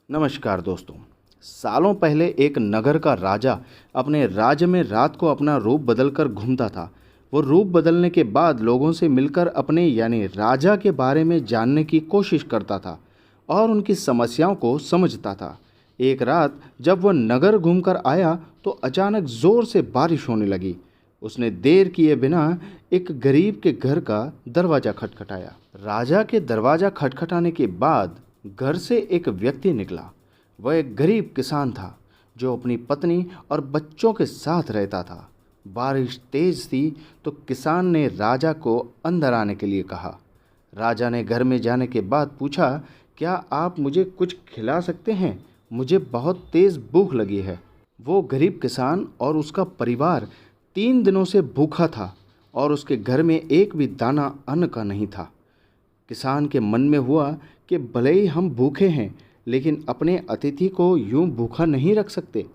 नमस्कार दोस्तों। सालों पहले एक नगर का राजा अपने राज्य में रात को अपना रूप बदलकर घूमता था। वो रूप बदलने के बाद लोगों से मिलकर अपने यानी राजा के बारे में जानने की कोशिश करता था और उनकी समस्याओं को समझता था। एक रात जब वह नगर घूमकर आया तो अचानक जोर से बारिश होने लगी। उसने देर किए बिना एक गरीब के घर का दरवाजा खटखटाया। राजा के दरवाजा खटखटाने के बाद घर से एक व्यक्ति निकला। वह एक गरीब किसान था जो अपनी पत्नी और बच्चों के साथ रहता था। बारिश तेज थी तो किसान ने राजा को अंदर आने के लिए कहा। राजा ने घर में जाने के बाद पूछा, क्या आप मुझे कुछ खिला सकते हैं? मुझे बहुत तेज भूख लगी है। वो गरीब किसान और उसका परिवार 3 दिनों से भूखा था और उसके घर में एक भी दाना अन्न का नहीं था। किसान के मन में हुआ कि भले ही हम भूखे हैं लेकिन अपने अतिथि को यूं भूखा नहीं रख सकते।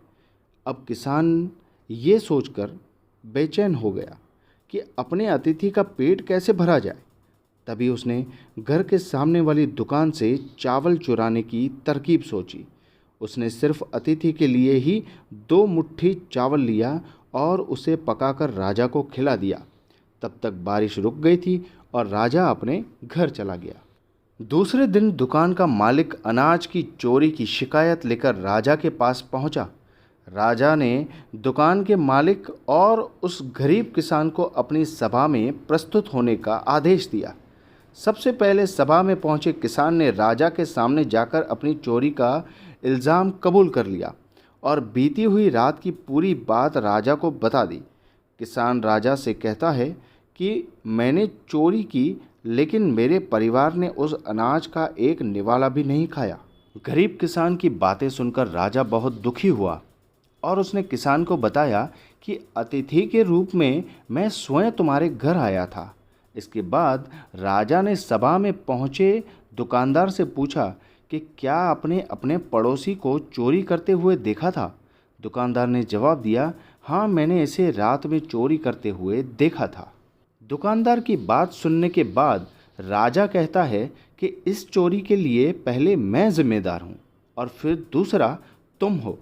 अब किसान ये सोचकर बेचैन हो गया कि अपने अतिथि का पेट कैसे भरा जाए। तभी उसने घर के सामने वाली दुकान से चावल चुराने की तरकीब सोची। उसने सिर्फ अतिथि के लिए ही 2 मुट्ठी चावल लिया और उसे पकाकर राजा को खिला दिया। तब तक बारिश रुक गई थी और राजा अपने घर चला गया। दूसरे दिन दुकान का मालिक अनाज की चोरी की शिकायत लेकर राजा के पास पहुंचा। राजा ने दुकान के मालिक और उस गरीब किसान को अपनी सभा में प्रस्तुत होने का आदेश दिया। सबसे पहले सभा में पहुंचे किसान ने राजा के सामने जाकर अपनी चोरी का इल्ज़ाम कबूल कर लिया और बीती हुई रात की पूरी बात राजा को बता दी। किसान राजा से कहता है कि मैंने चोरी की लेकिन मेरे परिवार ने उस अनाज का एक निवाला भी नहीं खाया। गरीब किसान की बातें सुनकर राजा बहुत दुखी हुआ और उसने किसान को बताया कि अतिथि के रूप में मैं स्वयं तुम्हारे घर आया था। इसके बाद राजा ने सभा में पहुंचे दुकानदार से पूछा कि क्या आपने अपने पड़ोसी को चोरी करते हुए देखा था? दुकानदार ने जवाब दिया, हाँ, मैंने इसे रात में चोरी करते हुए देखा था। दुकानदार की बात सुनने के बाद राजा कहता है कि इस चोरी के लिए पहले मैं जिम्मेदार हूँ और फिर दूसरा तुम हो,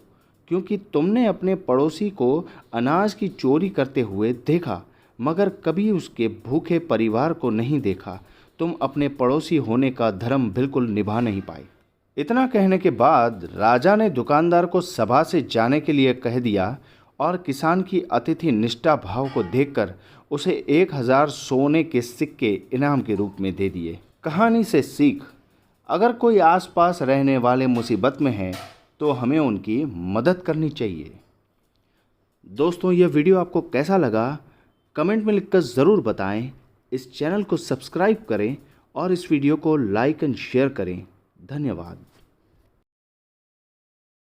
क्योंकि तुमने अपने पड़ोसी को अनाज की चोरी करते हुए देखा मगर कभी उसके भूखे परिवार को नहीं देखा। तुम अपने पड़ोसी होने का धर्म बिल्कुल निभा नहीं पाए। इतना कहने के बाद राजा ने दुकानदार को सभा से जाने के लिए कह दिया और किसान की अतिथि निष्ठा भाव को देखकर उसे 1000 सोने के सिक्के इनाम के रूप में दे दिए। कहानी से सीख, अगर कोई आसपास रहने वाले मुसीबत में हैं तो हमें उनकी मदद करनी चाहिए। दोस्तों, यह वीडियो आपको कैसा लगा कमेंट में लिखकर ज़रूर बताएं। इस चैनल को सब्सक्राइब करें और इस वीडियो को लाइक एंड शेयर करें। धन्यवाद।